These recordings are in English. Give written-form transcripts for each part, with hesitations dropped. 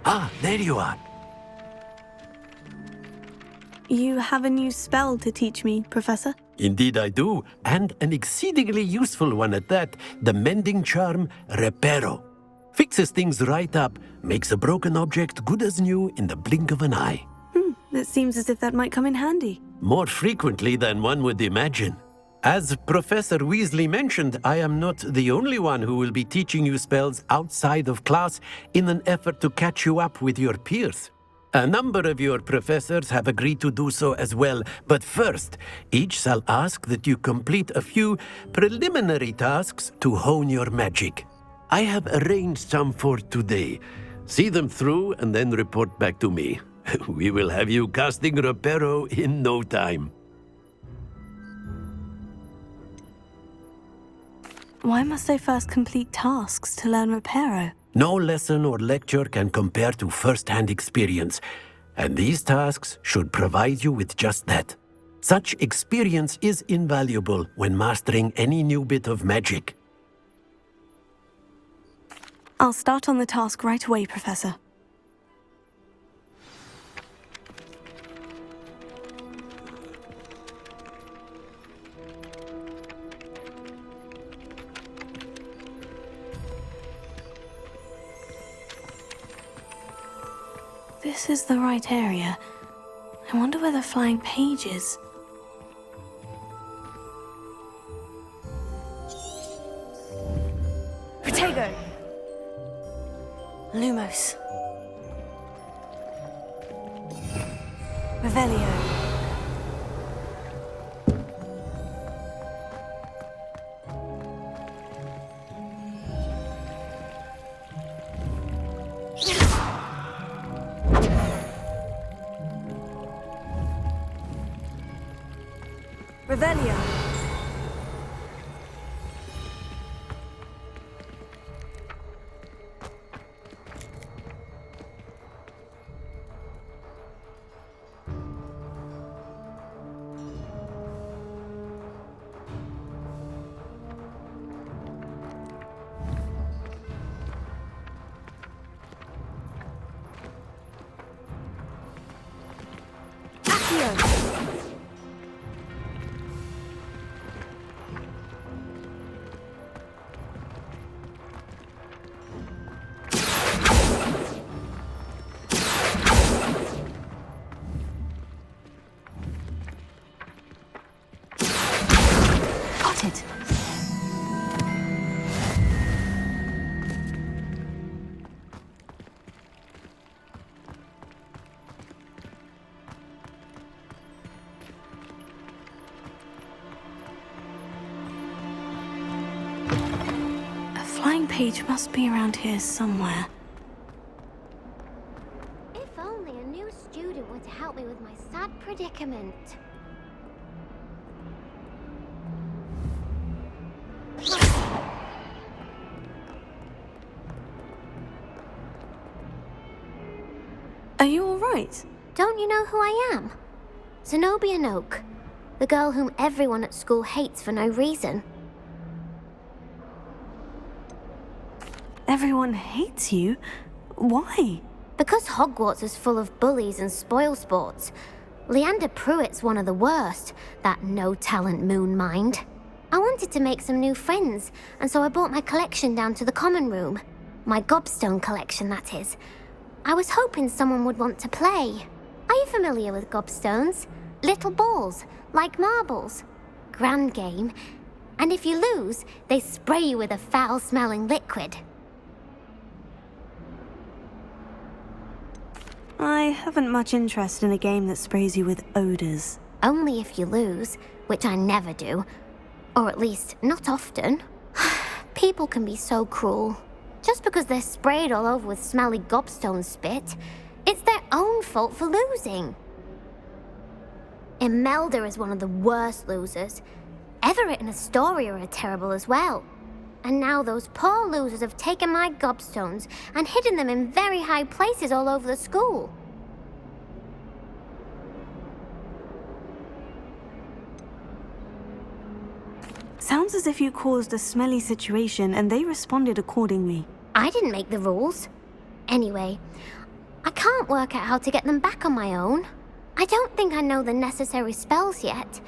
Ah, there you are. You have a new spell to teach me, Professor? Indeed I do, and an exceedingly useful one at that, the mending charm Reparo. Fixes things right up, makes a broken object good as new in the blink of an eye. It seems as if that might come in handy. More frequently than one would imagine. As Professor Weasley mentioned, I am not the only one who will be teaching you spells outside of class in an effort to catch you up with your peers. A number of your professors have agreed to do so as well, but first, each shall ask that you complete a few preliminary tasks to hone your magic. I have arranged some for today. See them through and then report back to me. We will have you casting Reparo in no time. Why must I first complete tasks to learn Reparo? No lesson or lecture can compare to first-hand experience, and these tasks should provide you with just that. Such experience is invaluable when mastering any new bit of magic. I'll start on the task right away, Professor. This is the right area. I wonder where the flying page is. Protego! Lumos. Revelio. Revelio. Flying page must be around here somewhere. If only a new student were to help me with my sad predicament. Are you all right? Don't you know who I am? Zenobia Noak, the girl whom everyone at school hates for no reason. Everyone hates you? Why? Because Hogwarts is full of bullies and spoilsports. Leander Pruitt's one of the worst, that no-talent moon mind. I wanted to make some new friends, and so I brought my collection down to the common room. My gobstone collection, that is. I was hoping someone would want to play. Are you familiar with gobstones? Little balls, like marbles. Grand game. And if you lose, they spray you with a foul-smelling liquid. I haven't much interest in a game that sprays you with odors. Only if you lose, which I never do. Or at least, not often. People can be so cruel. Just because they're sprayed all over with smelly gobstone spit, it's their own fault for losing. Imelda is one of the worst losers. Everett and Astoria are terrible as well. And now those poor losers have taken my gobstones and hidden them in very high places all over the school. Sounds as if you caused a smelly situation and they responded accordingly. I didn't make the rules. Anyway, I can't work out how to get them back on my own. I don't think I know the necessary spells yet.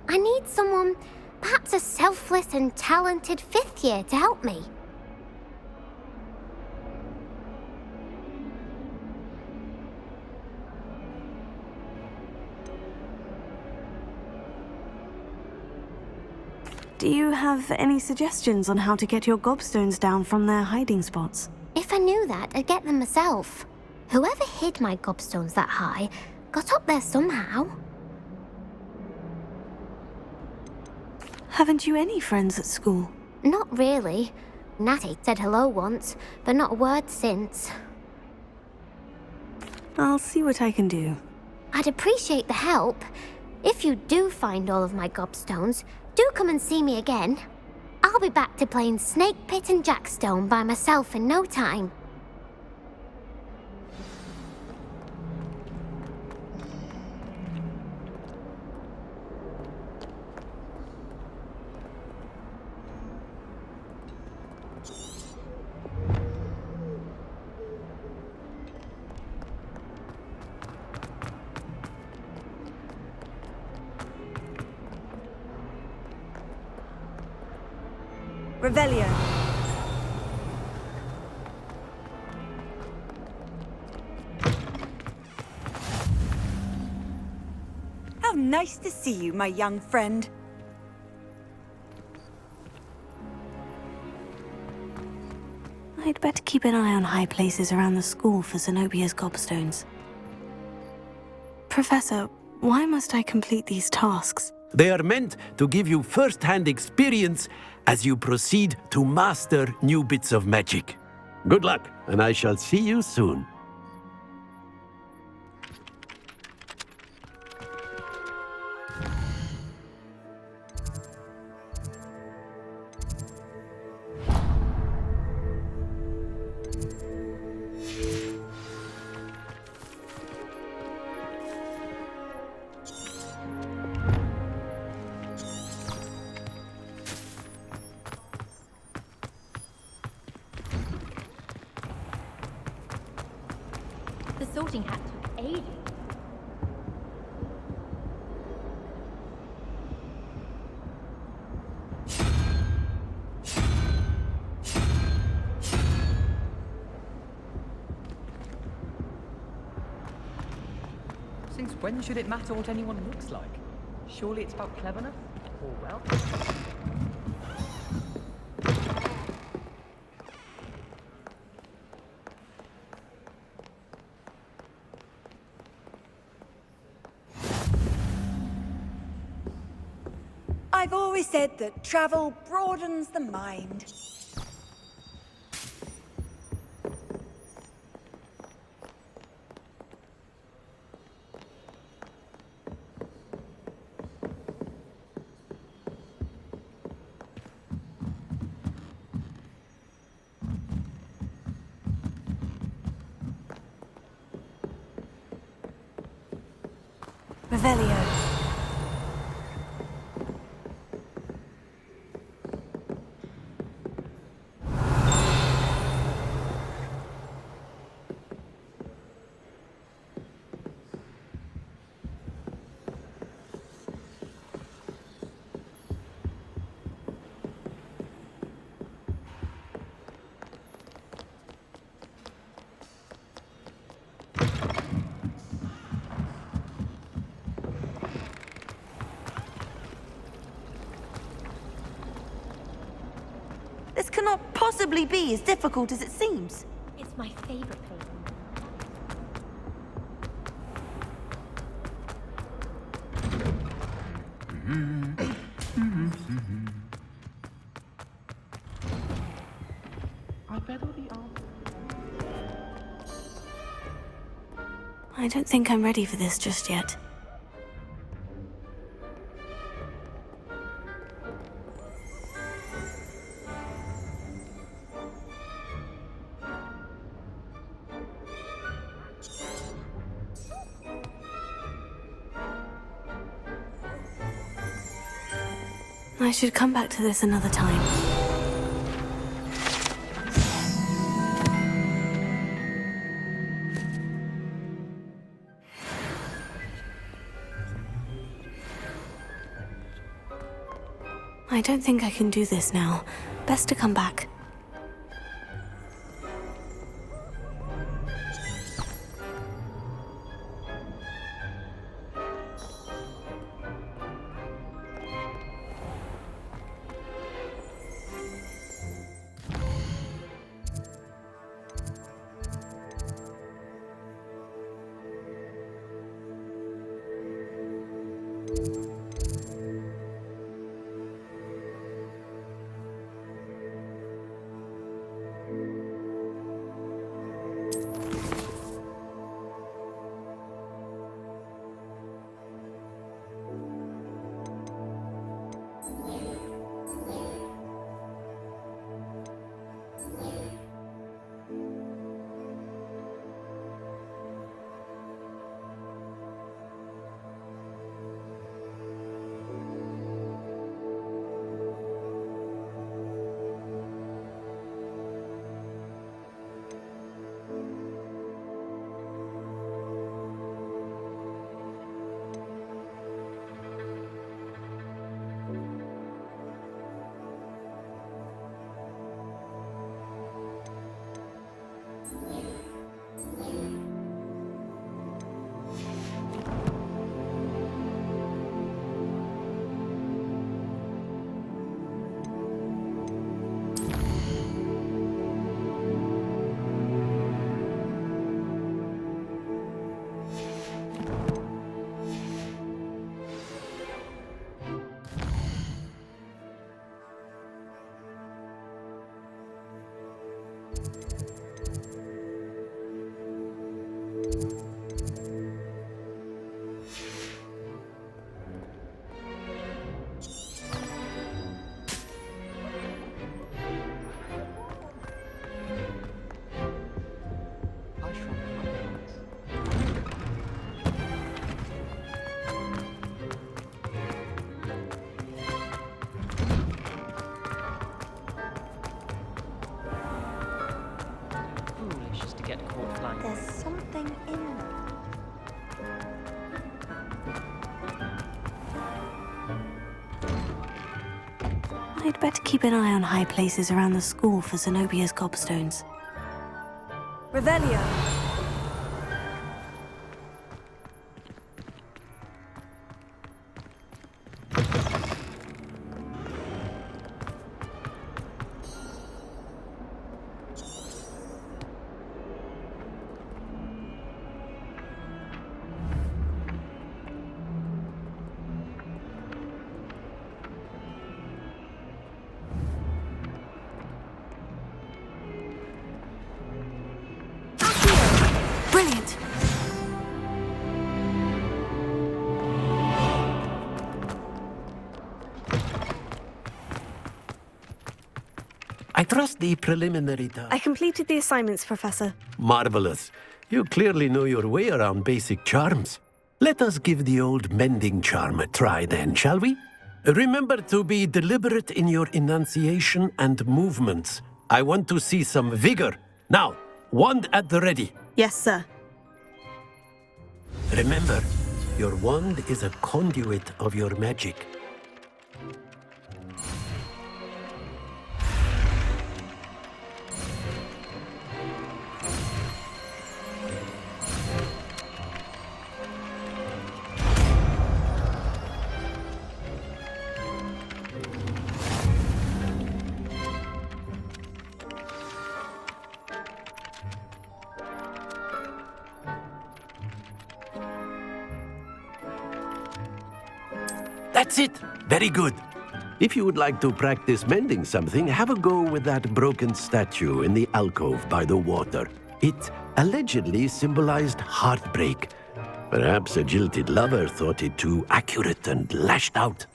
I need someone, perhaps a selfless and talented 5th year to help me. Do you have any suggestions on how to get your gobstones down from their hiding spots? If I knew that, I'd get them myself. Whoever hid my gobstones that high got up there somehow. Haven't you any friends at school? Not really. Natty said hello once, but not a word since. I'll see what I can do. I'd appreciate the help. If you do find all of my gobstones, do come and see me again. I'll be back to playing Snake Pit and Jackstone by myself in no time. Revelio. How nice to see you, my young friend. I'd better keep an eye on high places around the school for Zenobia's gobstones. Professor, why must I complete these tasks? They are meant to give you first-hand experience as you proceed to master new bits of magic. Good luck, and I shall see you soon. The sorting hat took ages. Since when should it matter what anyone looks like? Surely it's about cleverness or wealth? I've always said that travel broadens the mind. Revelio. This cannot possibly be as difficult as it seems. It's my favorite place. I don't think I'm ready for this just yet. I should come back to this another time. I don't think I can do this now. Best to come back. Foolish just to get caught flying. There's something in them. I'd better keep an eye on high places around the school for Zenobia's gobstones. Revelio. Brilliant! I trust the preliminary task. I completed the assignments, Professor. Marvelous. You clearly know your way around basic charms. Let us give the old mending charm a try then, shall we? Remember to be deliberate in your enunciation and movements. I want to see some vigor. Now, wand at the ready. Yes, sir. Remember, your wand is a conduit of your magic. That's it. Very good. If you would like to practice mending something, have a go with that broken statue in the alcove by the water. It allegedly symbolized heartbreak. Perhaps a jilted lover thought it too accurate and lashed out.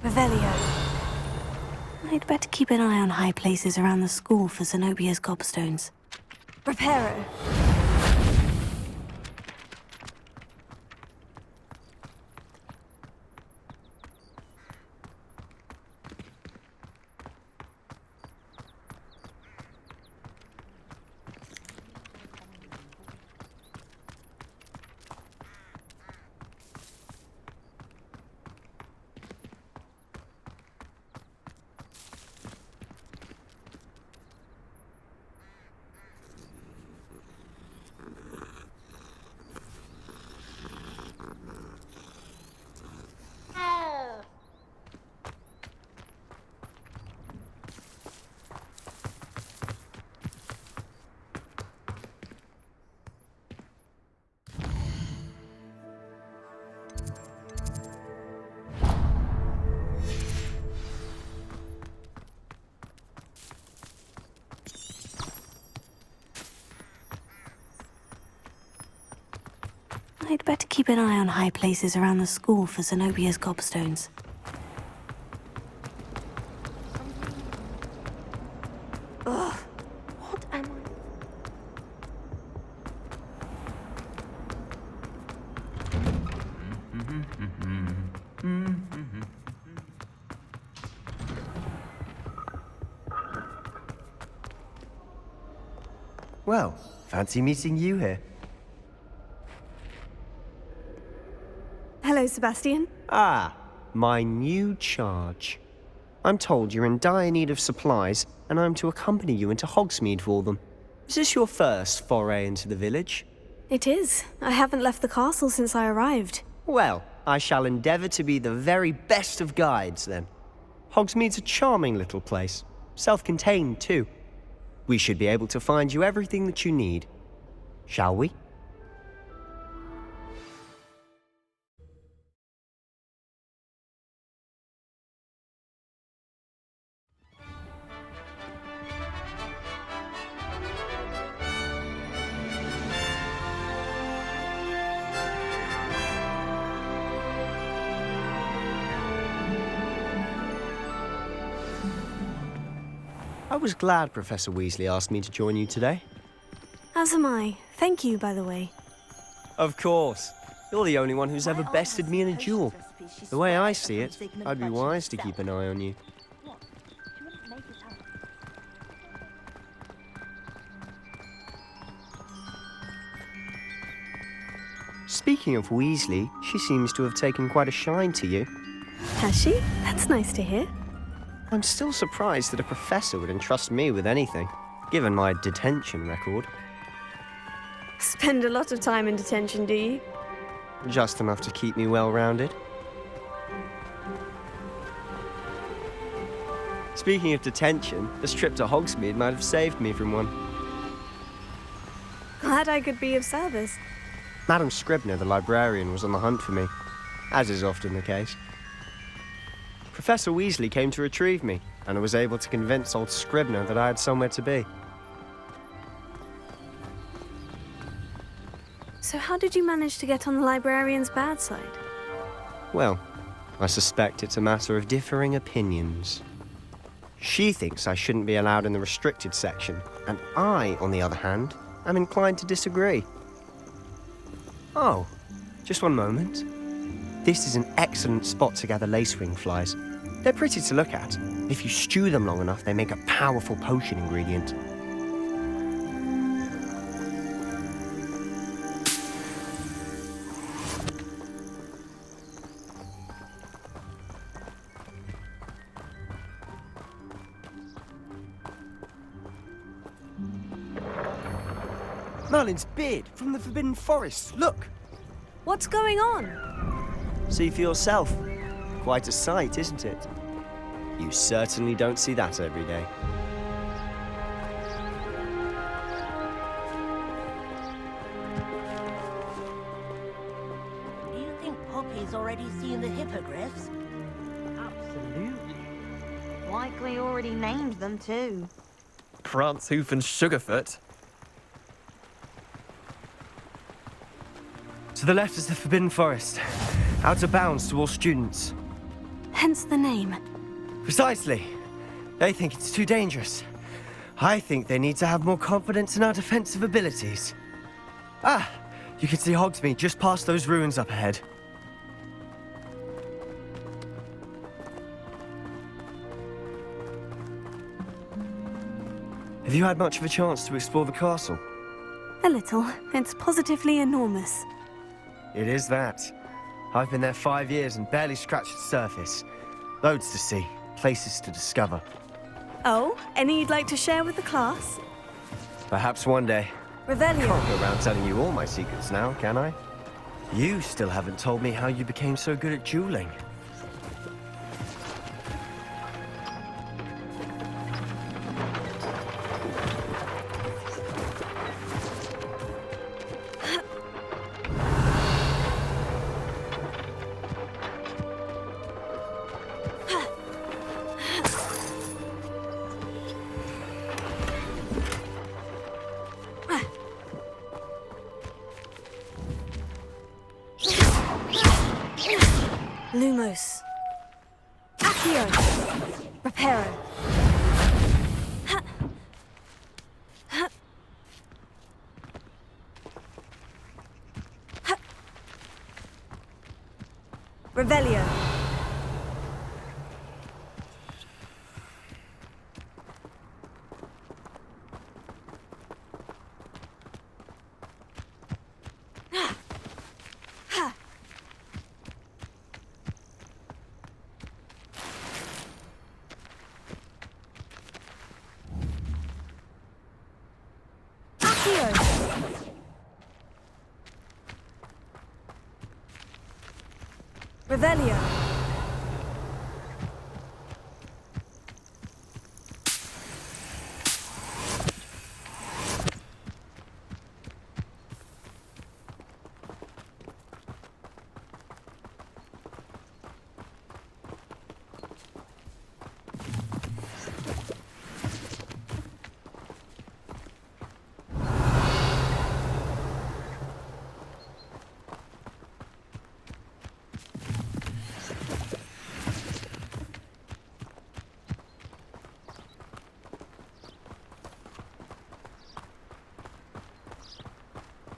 Revelio. I'd better keep an eye on high places around the school for Zenobia's gobstones. Reparo. I'd better keep an eye on high places around the school for Zenobia's gobstones. Ugh. What am I? Well, fancy meeting you here. Hello, Sebastian. Ah, my new charge. I'm told you're in dire need of supplies, and I'm to accompany you into Hogsmeade for them. Is this your first foray into the village? It is. I haven't left the castle since I arrived. Well, I shall endeavour to be the very best of guides, then. Hogsmeade's a charming little place. Self-contained, too. We should be able to find you everything that you need. Shall we? I was glad Professor Weasley asked me to join you today. As am I. Thank you, by the way. Of course. You're the only one who's ever bested me in a duel. The way I see it, I'd be wise to keep an eye on you. Speaking of Weasley, she seems to have taken quite a shine to you. Has she? That's nice to hear. I'm still surprised that a professor would entrust me with anything, given my detention record. Spend a lot of time in detention, do you? Just enough to keep me well-rounded. Speaking of detention, this trip to Hogsmeade might have saved me from one. Glad I could be of service. Madam Scribner, the librarian, was on the hunt for me, as is often the case. Professor Weasley came to retrieve me, and I was able to convince old Scribner that I had somewhere to be. So how did you manage to get on the librarian's bad side? Well, I suspect it's a matter of differing opinions. She thinks I shouldn't be allowed in the restricted section, and I, on the other hand, am inclined to disagree. Oh, just one moment. This is an excellent spot to gather lacewing flies. They're pretty to look at. If you stew them long enough, they make a powerful potion ingredient. Merlin's beard from the Forbidden Forest. Look! What's going on? See for yourself. Quite a sight, isn't it? You certainly don't see that every day. Do you think Poppy's already seen the hippogriffs? Absolutely. Likely already named them too. Prancehoof and Sugarfoot. To the left is the Forbidden Forest. Out of bounds to all students. Hence the name. Precisely. They think it's too dangerous. I think they need to have more confidence in our defensive abilities. Ah, you can see Hogsmeade just past those ruins up ahead. Have you had much of a chance to explore the castle? A little. It's positively enormous. It is that. I've been there 5 years and barely scratched the surface. Loads to see, places to discover. Oh, any you'd like to share with the class? Perhaps one day. Revelio. Can't go around telling you all my secrets now, can I? You still haven't told me how you became so good at dueling. Lumos. Accio. Reparo. Ha. Ha. Ha. Revelio. Revelio.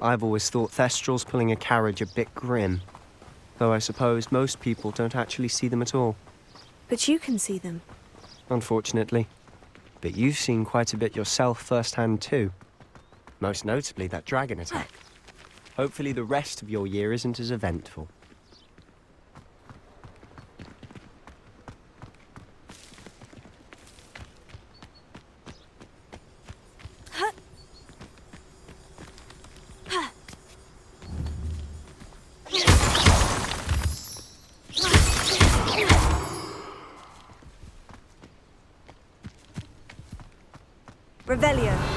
I've always thought Thestrals pulling a carriage a bit grim, though I suppose most people don't actually see them at all. But you can see them. Unfortunately. But you've seen quite a bit yourself firsthand too. Most notably that dragon attack. Hopefully the rest of your year isn't as eventful. Revelio.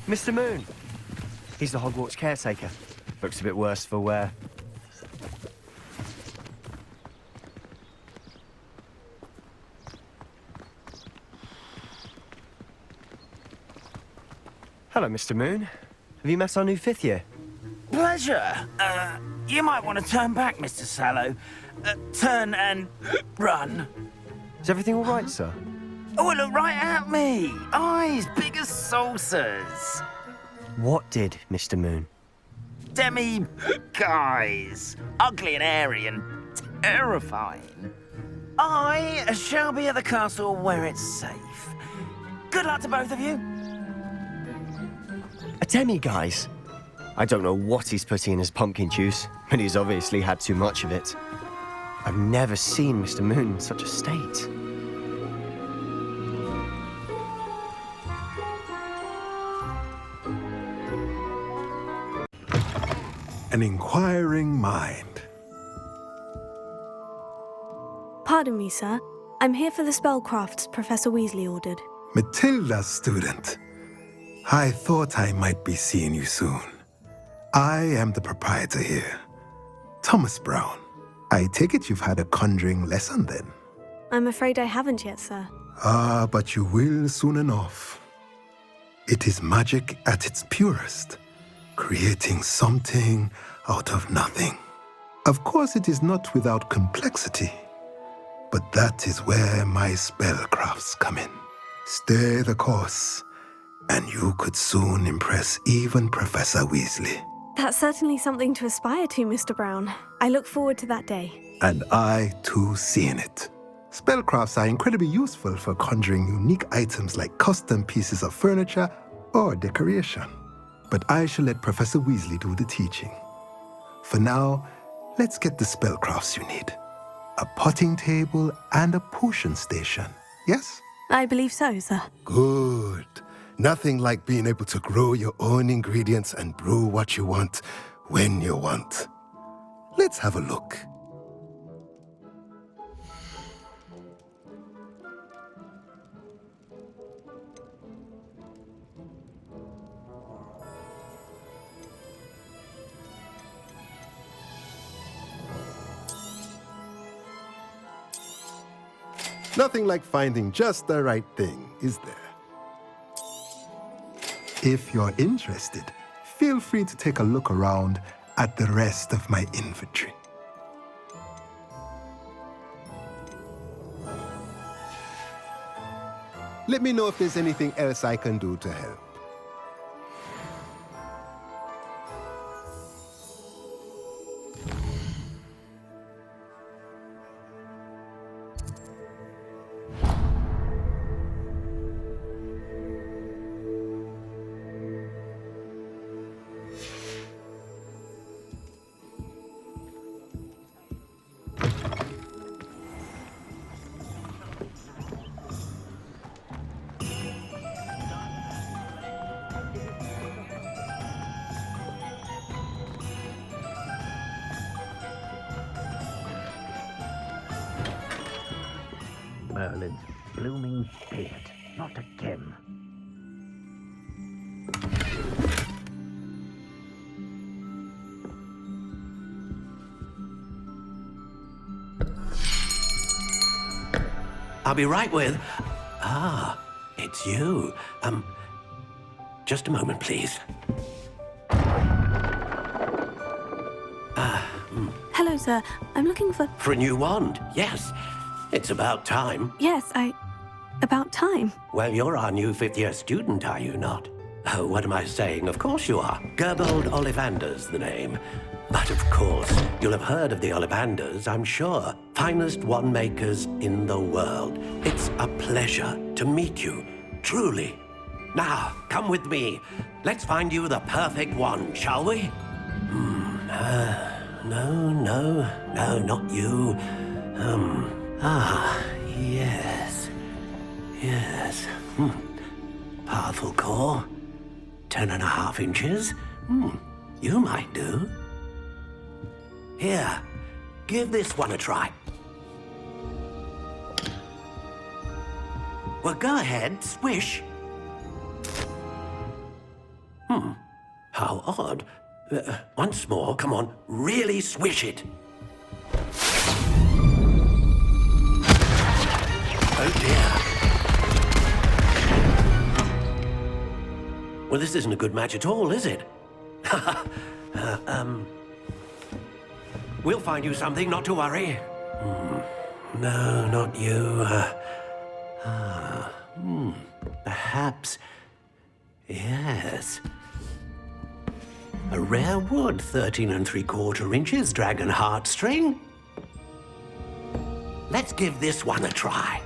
Mr. Moon! He's the Hogwarts caretaker. Looks a bit worse for wear. Hello, Mr. Moon. Have you met our new fifth year? Pleasure. You might want to turn back, Mr. Sallow. Turn and run. Is everything all right, sir? Oh, look right at me. Eyes big as saucers. What did, Mr. Moon? Guys. Ugly and airy and terrifying. I shall be at the castle where it's safe. Good luck to both of you. A demi-guise? I don't know what he's putting in his pumpkin juice, but he's obviously had too much of it. I've never seen Mr. Moon in such a state. An inquiring mind. Pardon me, sir. I'm here for the spellcrafts Professor Weasley ordered. Matilda's student. I thought I might be seeing you soon. I am the proprietor here, Thomas Brown. I take it you've had a conjuring lesson then? I'm afraid I haven't yet, sir. Ah, but you will soon enough. It is magic at its purest, creating something out of nothing. Of course, it is not without complexity, but that is where my spellcrafts come in. Stay the course, and you could soon impress even Professor Weasley. That's certainly something to aspire to, Mr. Brown. I look forward to that day. And I, too, seeing it. Spellcrafts are incredibly useful for conjuring unique items like custom pieces of furniture or decoration. But I shall let Professor Weasley do the teaching. For now, let's get the spellcrafts you need. A potting table and a potion station, yes? I believe so, sir. Good. Nothing like being able to grow your own ingredients and brew what you want when you want. Let's have a look. Nothing like finding just the right thing, is there? If you're interested, feel free to take a look around at the rest of my inventory. Let me know if there's anything else I can do to help. Merlin's blooming beard. Not again. I'll be right with... it's you. Just a moment, please. Hello, sir. I'm looking for... For a new wand, yes. It's about time. Yes, about time. Well, you're our new fifth-year student, are you not? Oh, what am I saying? Of course you are. Gerbold Ollivander's the name. But of course, you'll have heard of the Ollivanders, I'm sure. Finest wand makers in the world. It's a pleasure to meet you, truly. Now, come with me. Let's find you the perfect wand, shall we? No, not you. Yes. Powerful core. 10.5 inches. You might do. Here, give this one a try. Well, go ahead, swish. How odd. Once more, come on, really swish it. Oh dear. Well, this isn't a good match at all, is it? We'll find you something, not to worry. No, not you. Perhaps... Yes. A rare wood, 13 3/4 inches, dragon heartstring. Let's give this one a try.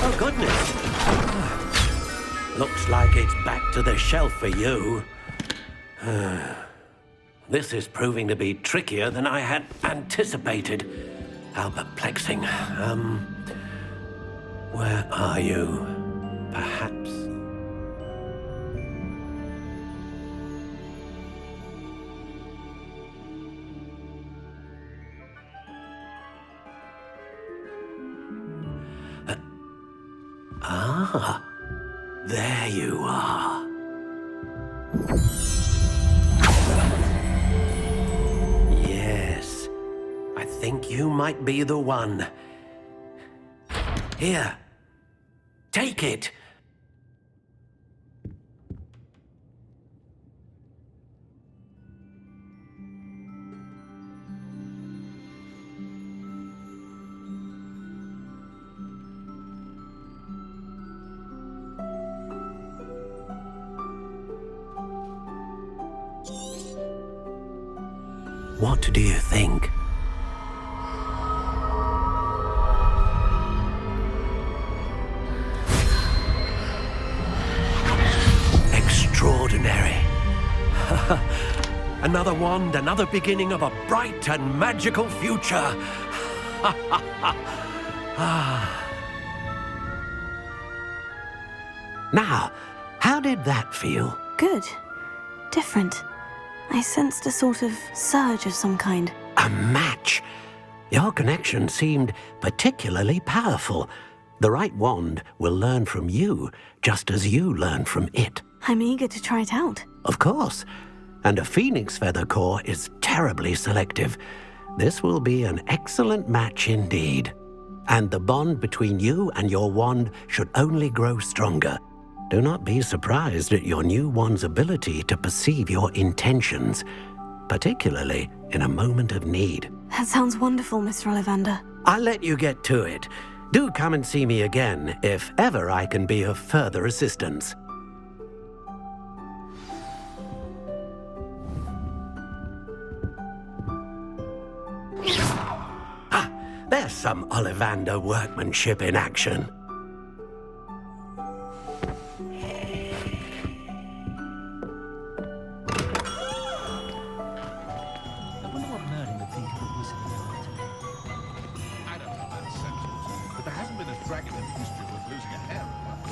Oh, goodness. Looks like it's back to the shelf for you. This is proving to be trickier than I had anticipated. How perplexing. Where are you? Perhaps... there you are. Yes, I think you might be the one. Here, take it. What do you think? Extraordinary. Another wand, another beginning of a bright and magical future. Now, how did that feel? Good. Different. I sensed a sort of surge of some kind. A match. Your connection seemed particularly powerful. The right wand will learn from you, just as you learn from it. I'm eager to try it out. Of course. and a phoenix feather core is terribly selective. This will be an excellent match indeed. And the bond between you and your wand should only grow stronger. Do not be surprised at your new wand's ability to perceive your intentions, particularly in a moment of need. That sounds wonderful, Mr. Ollivander. I'll let you get to it. Do come and see me again if ever I can be of further assistance. There's some Ollivander workmanship in action. I wonder what Merlin would think of the use of the art. I don't know about sentence, but there hasn't been a dragon in history worth losing a hair over.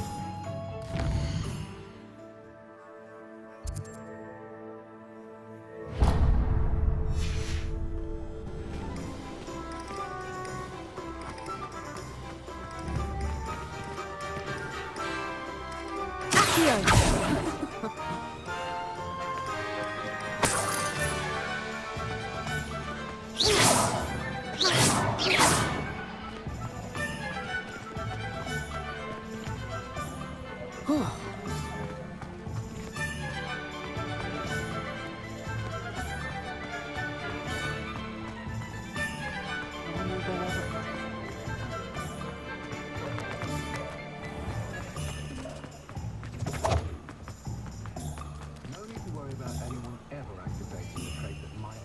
No need to worry about anyone ever activating the trait that might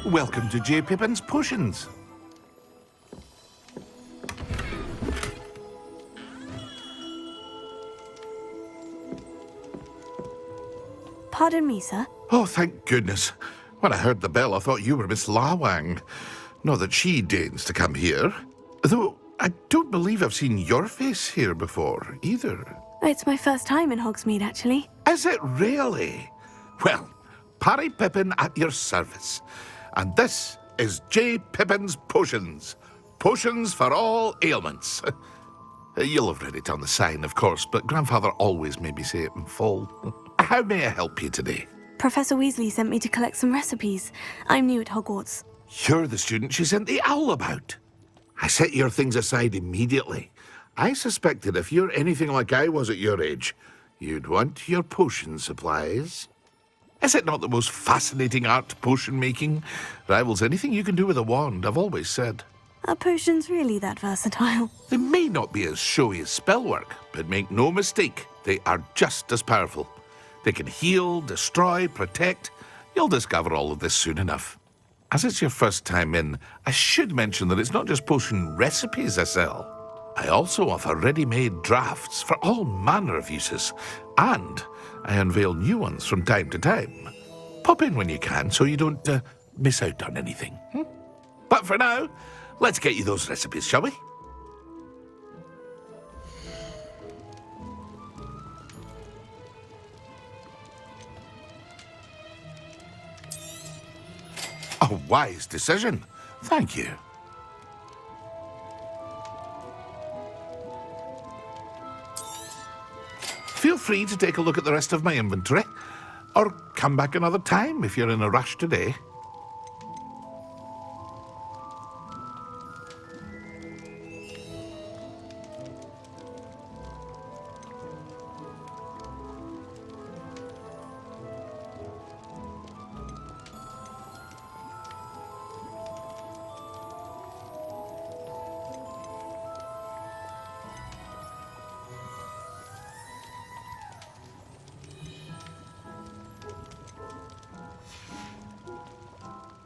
Welcome to J. Pippin's Potions. Pardon me, sir. Oh, thank goodness. When I heard the bell, I thought you were Miss Lawang. Not that she deigns to come here. Though I don't believe I've seen your face here before, either. It's my first time in Hogsmeade, actually. Is it really? Well, Parry Pippin at your service. And this is J. Pippin's Potions. Potions for all ailments. You'll have read it on the sign, of course, but Grandfather always made me say it in full. How may I help you today? Professor Weasley sent me to collect some recipes. I'm new at Hogwarts. You're the student she sent the owl about. I set your things aside immediately. I suspected if you're anything like I was at your age, you'd want your potion supplies. Is it not the most fascinating art, potion making? Rivals anything you can do with a wand, I've always said. Are potions really that versatile? They may not be as showy as spellwork, but make no mistake, they are just as powerful. They can heal, destroy, protect. You'll discover all of this soon enough. As it's your first time in, I should mention that it's not just potion recipes I sell. I also offer ready-made drafts for all manner of uses, and I unveil new ones from time to time. Pop in when you can so you don't miss out on anything. But for now, let's get you those recipes, shall we? A wise decision. Thank you. Feel free to take a look at the rest of my inventory, or come back another time if you're in a rush today.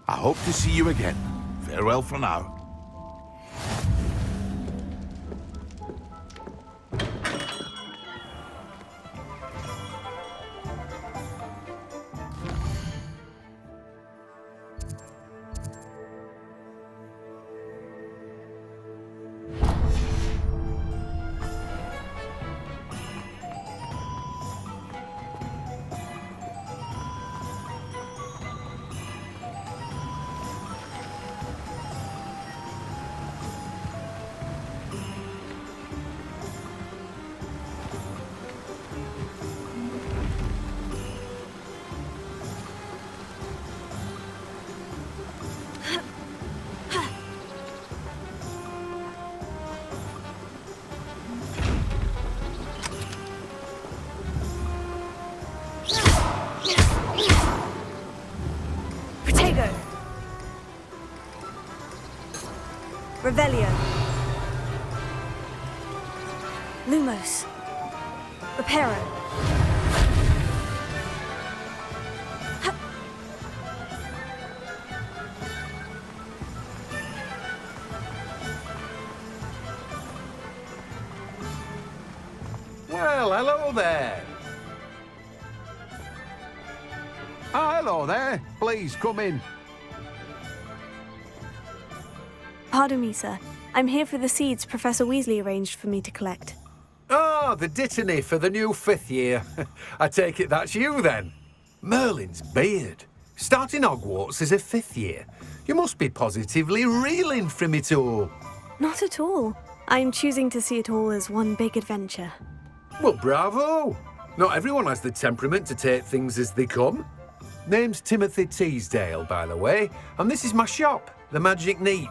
I hope to see you again. Farewell for now. Revelio. Lumos. Reparo. Well, hello there. Hello there. Please come in. Pardon me, sir. I'm here for the seeds Professor Weasley arranged for me to collect. Ah, the dittany for the new 5th year. I take it that's you, then. Merlin's beard. Starting Hogwarts as a 5th year. You must be positively reeling from it all. Not at all. I'm choosing to see it all as one big adventure. Well, bravo. Not everyone has the temperament to take things as they come. Name's Timothy Teasdale, by the way, and this is my shop, the Magic Neep.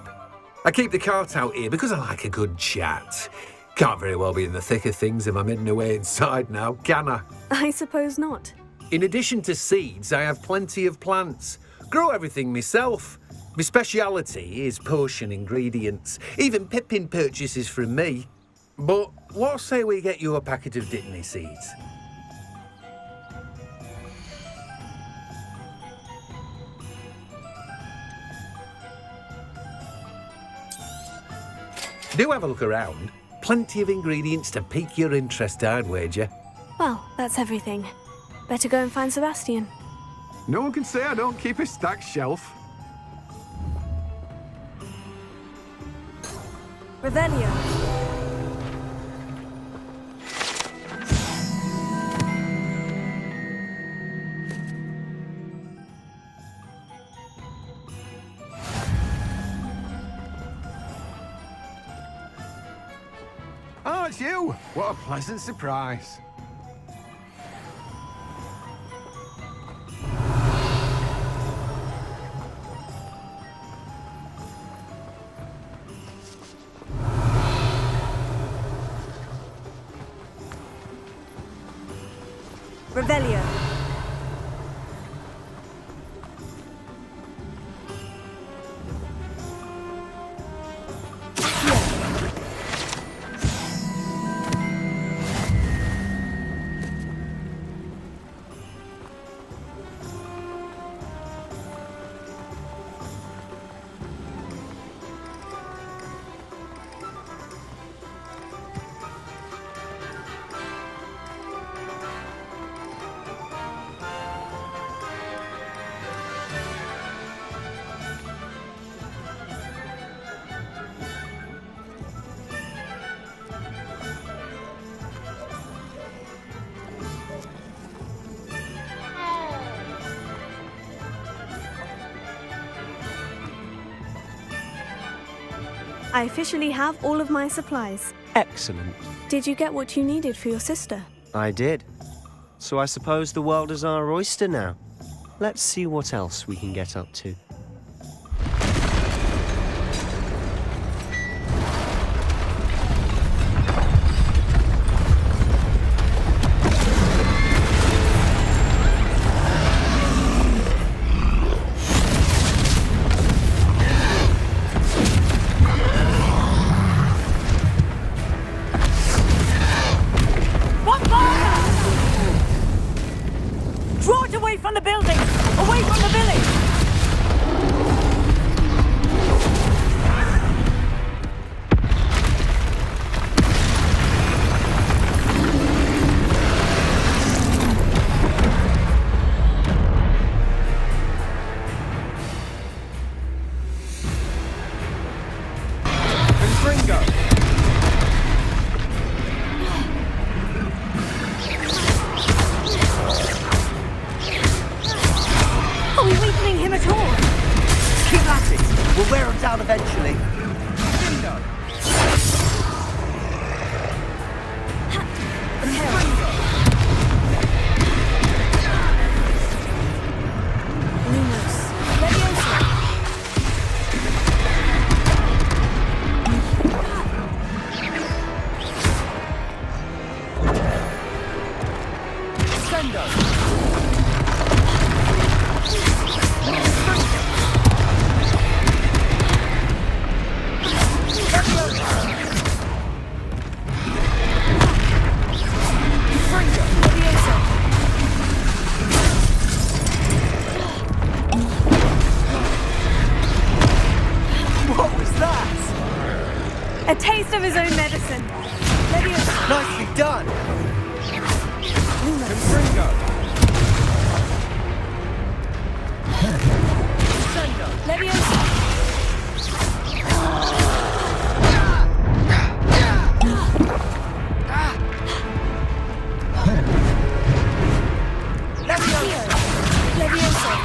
I keep the cart out here because I like a good chat. Can't very well be in the thick of things if I'm hidden away inside now, can I? I suppose not. In addition to seeds, I have plenty of plants. Grow everything myself. My speciality is potion ingredients. Even Pippin purchases from me. But what say we get you a packet of dittany seeds? Do have a look around. Plenty of ingredients to pique your interest, I'd wager. Well, that's everything. Better go and find Sebastian. No one can say I don't keep a stacked shelf. Revelio. Oh, it's you! What a pleasant surprise. Revelio. I officially have all of my supplies. Excellent. Did you get what you needed for your sister? I did. So I suppose the world is our oyster now. Let's see what else we can get up to. Draw it away from the building! Away from the village! Are we weakening him at all? Keep at it. We'll wear him down eventually. Lumos. Leviosa. A taste of his own medicine. Leviosa. Nicely done! Leviosa. Leviosa.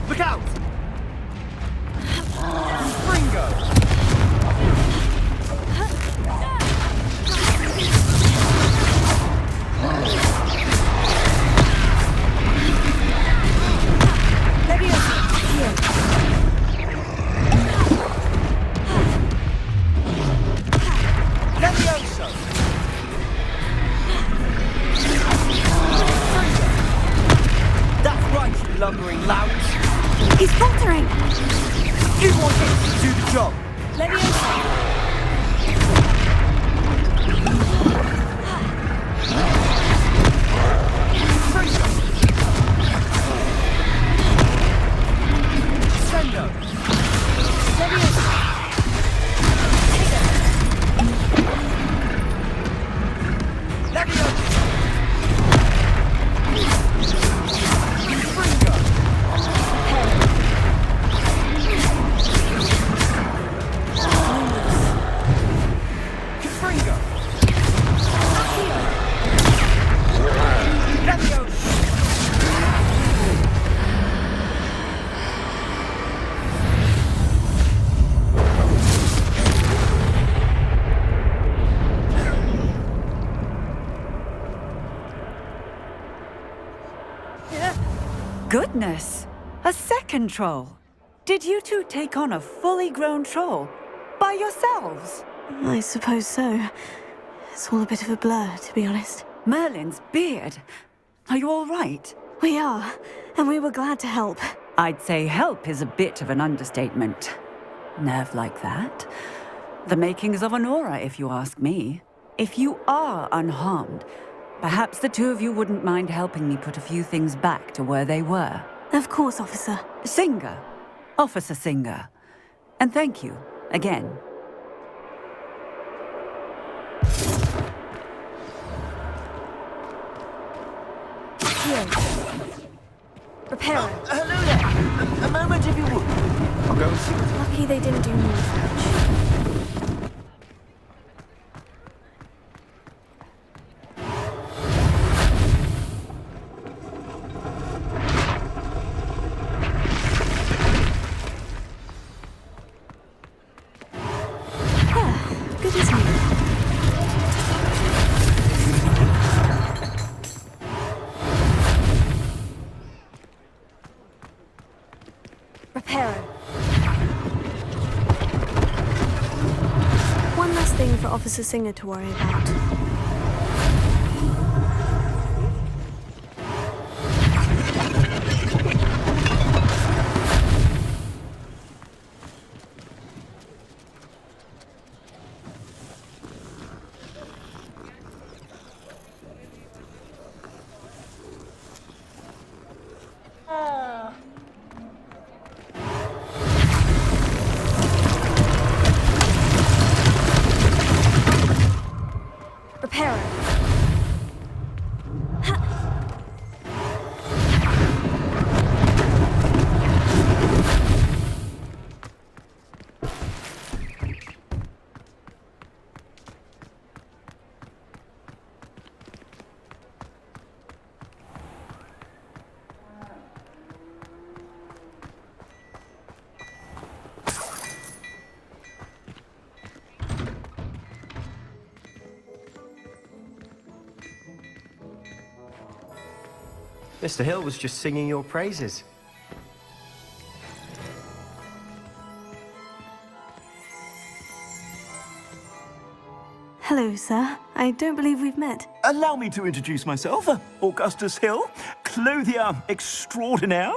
Look out! Lumbering louts. He's faltering. You want him to do the job. Leviosa. Sendo. Leviosa. Leviosa. Goodness! A second troll! Did you two take on a fully grown troll? By yourselves? I suppose so. It's all a bit of a blur, to be honest. Merlin's beard. Are you all right? We are, and we were glad to help. I'd say help is a bit of an understatement. Nerve like that. The makings of an aura, if you ask me. If you are unharmed, perhaps the two of you wouldn't mind helping me put a few things back to where they were. Of course, officer. Singer. Officer Singer. And thank you, again. Here. Prepare. Hello there. A moment, if you would. I'll go and see. Lucky they didn't do more damage. Good as new. Reparo. One less thing for Officer Singer to worry about. Mr. Hill was just singing your praises. Hello, sir. I don't believe we've met. Allow me to introduce myself. Augustus Hill, clothier extraordinaire.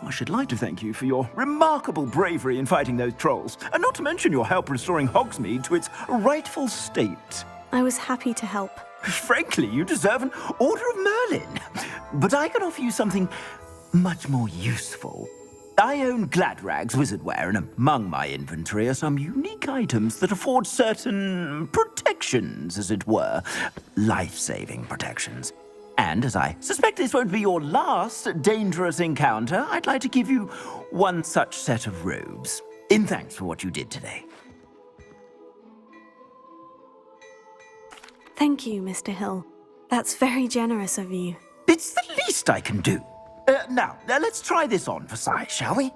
I should like to thank you for your remarkable bravery in fighting those trolls, and not to mention your help restoring Hogsmeade to its rightful state. I was happy to help. Frankly, you deserve an Order of Merlin. But I can offer you something much more useful. I own Gladrag's wizardware, and among my inventory are some unique items that afford certain protections, as it were. Life-saving protections. And as I suspect this won't be your last dangerous encounter, I'd like to give you one such set of robes, in thanks for what you did today. Thank you, Mr. Hill. That's very generous of you. It's the least I can do. Now, let's try this on for size, shall we?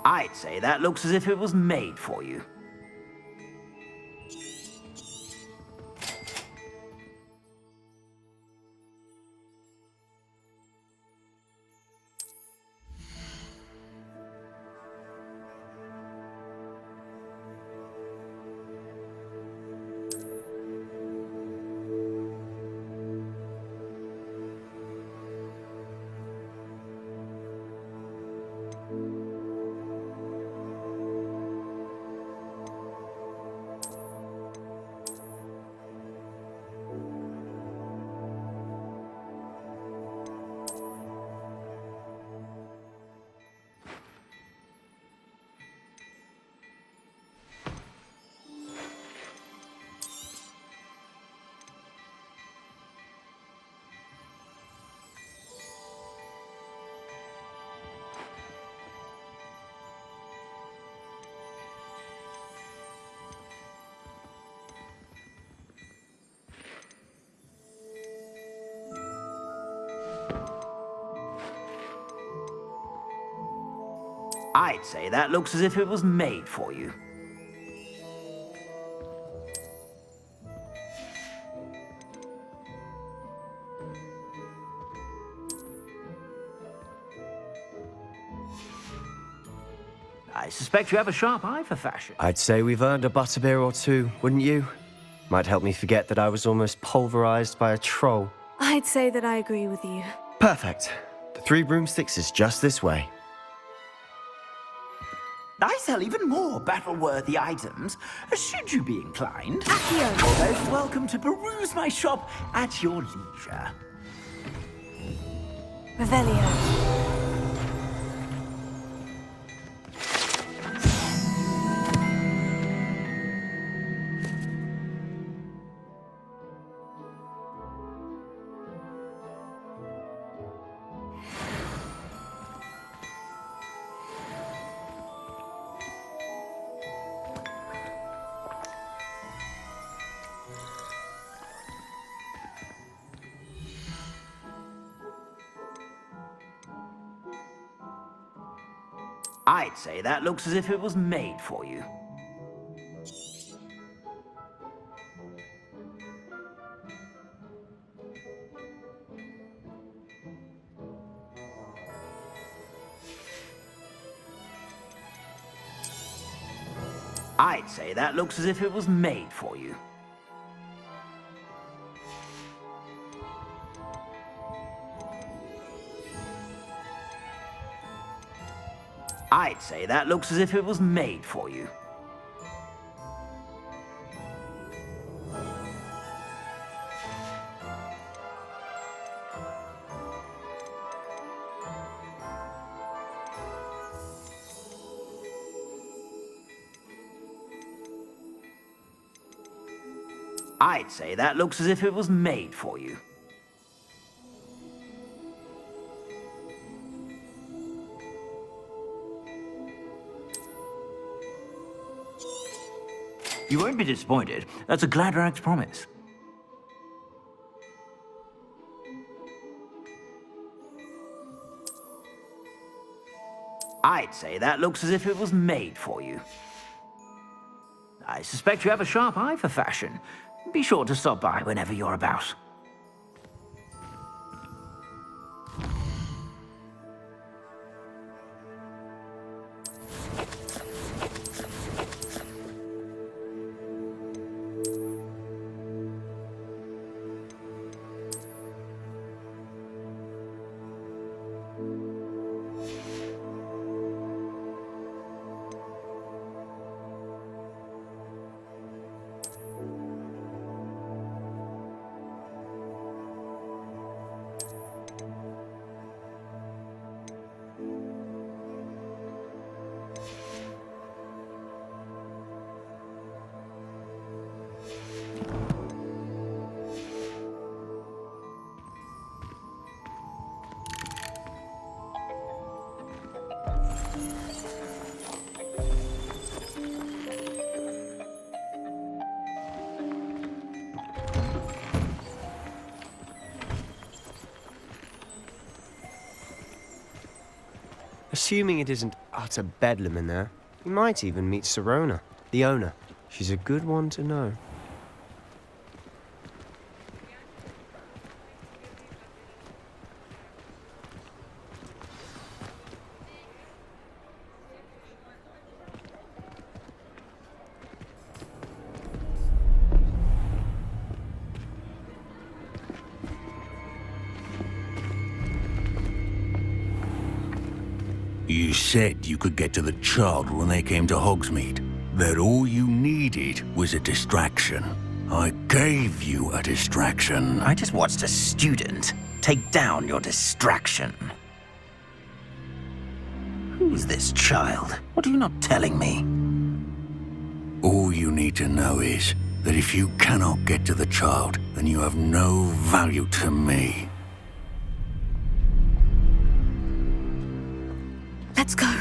I'd say that looks as if it was made for you. I'd say that looks as if it was made for you. I suspect you have a sharp eye for fashion. I'd say we've earned a butterbeer or two, wouldn't you? Might help me forget that I was almost pulverized by a troll. I'd say that I agree with you. Perfect. The 3 broomsticks is just this way. I sell even more battle-worthy items, should you be inclined. Accio! You're most welcome to peruse my shop at your leisure. Revelio. I'd say that looks as if it was made for you. I'd say that looks as if it was made for you. I'd say that looks as if it was made for you. I'd say that looks as if it was made for you. You won't be disappointed. That's a Gladrag's promise. I'd say that looks as if it was made for you. I suspect you have a sharp eye for fashion. Be sure to stop by whenever you're about. Assuming it isn't utter bedlam in there, you might even meet Sirona, the owner. She's a good one to know. You said you could get to the child when they came to Hogsmeade. That all you needed was a distraction. I gave you a distraction. I just watched a student take down your distraction. Who's this child? What are you not telling me? All you need to know is that if you cannot get to the child, then you have no value to me. Let's go.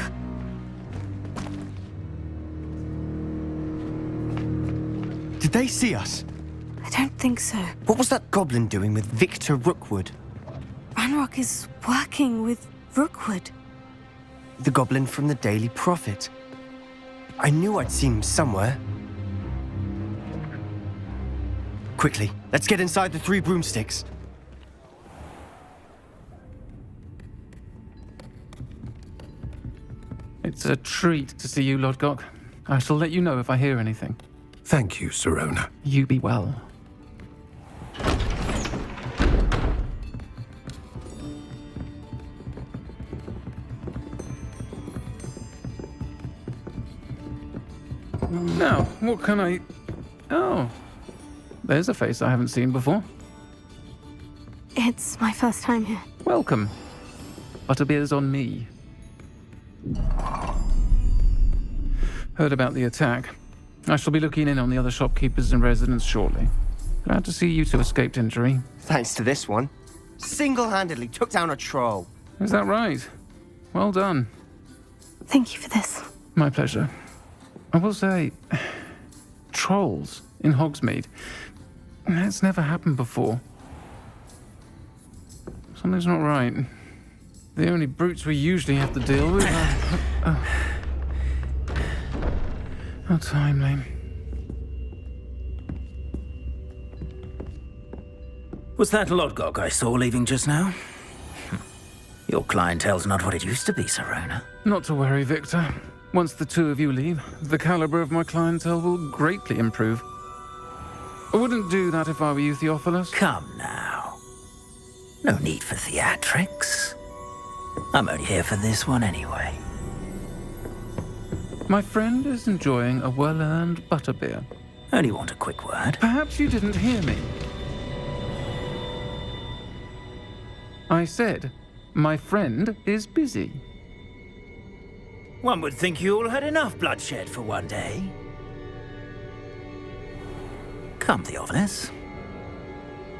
Did they see us? I don't think so. What was that goblin doing with Victor Rookwood? Ranrock is working with Rookwood. The goblin from the Daily Prophet. I knew I'd seen him somewhere. Quickly, let's get inside the 3 broomsticks. It's a treat to see you, Lodgok. I shall let you know if I hear anything. Thank you, Sirona. You be well. Now, what can I... Oh, there's a face I haven't seen before. It's my first time here. Welcome. Butterbeer's on me. Heard about the attack. I shall be looking in on the other shopkeepers and residents shortly. Glad to see you two escaped injury. Thanks to this one. Single-handedly took down a troll. Is that right? Well done. Thank you for this. My pleasure. I will say, trolls in Hogsmeade. That's never happened before. Something's not right. The only brutes we usually have to deal with are... How timely. Was that Lodgok I saw leaving just now? Your clientele's not what it used to be, Sirona. Not to worry, Victor. Once the 2 of you leave, the caliber of my clientele will greatly improve. I wouldn't do that if I were you, Theophilus. Come now. No need for theatrics. I'm only here for this one anyway. My friend is enjoying a well-earned butterbeer. Only want a quick word. Perhaps you didn't hear me. I said, my friend is busy. One would think you all had enough bloodshed for one day. Come, Theophilus.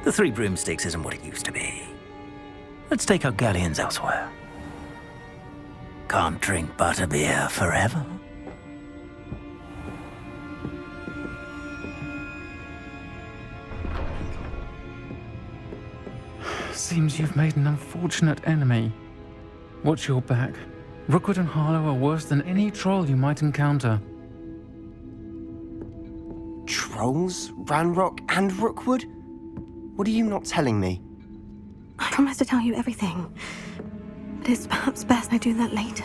The 3 broomsticks isn't what it used to be. Let's take our galleons elsewhere. Can't drink butterbeer forever. Seems you've made an unfortunate enemy. Watch your back. Rookwood and Harlow are worse than any troll you might encounter. Trolls? Ranrock and Rookwood? What are you not telling me? I promise to tell you everything. But it's perhaps best I do that later.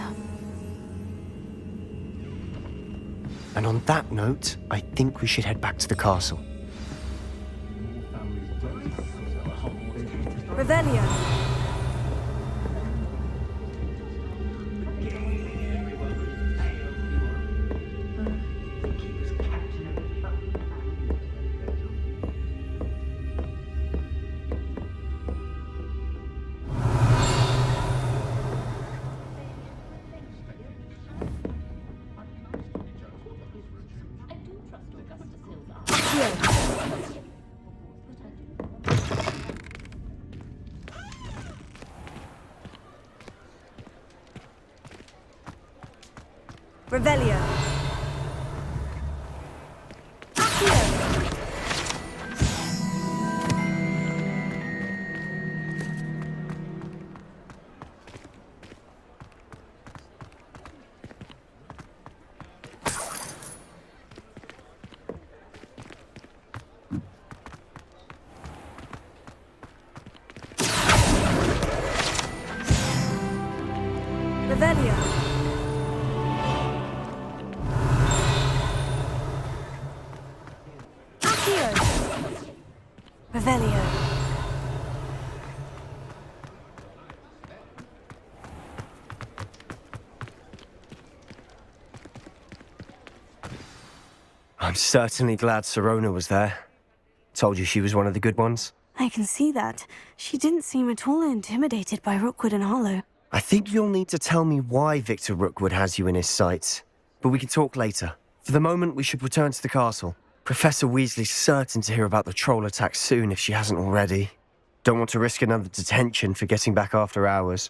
And on that note, I think we should head back to the castle. Revelio. Revelio. Revelio. I'm certainly glad Sirona was there. Told you she was one of the good ones. I can see that. She didn't seem at all intimidated by Rookwood and Harlow. I think you'll need to tell me why Victor Rookwood has you in his sights. But we can talk later. For the moment, we should return to the castle. Professor Weasley's certain to hear about the troll attack soon if she hasn't already. Don't want to risk another detention for getting back after hours.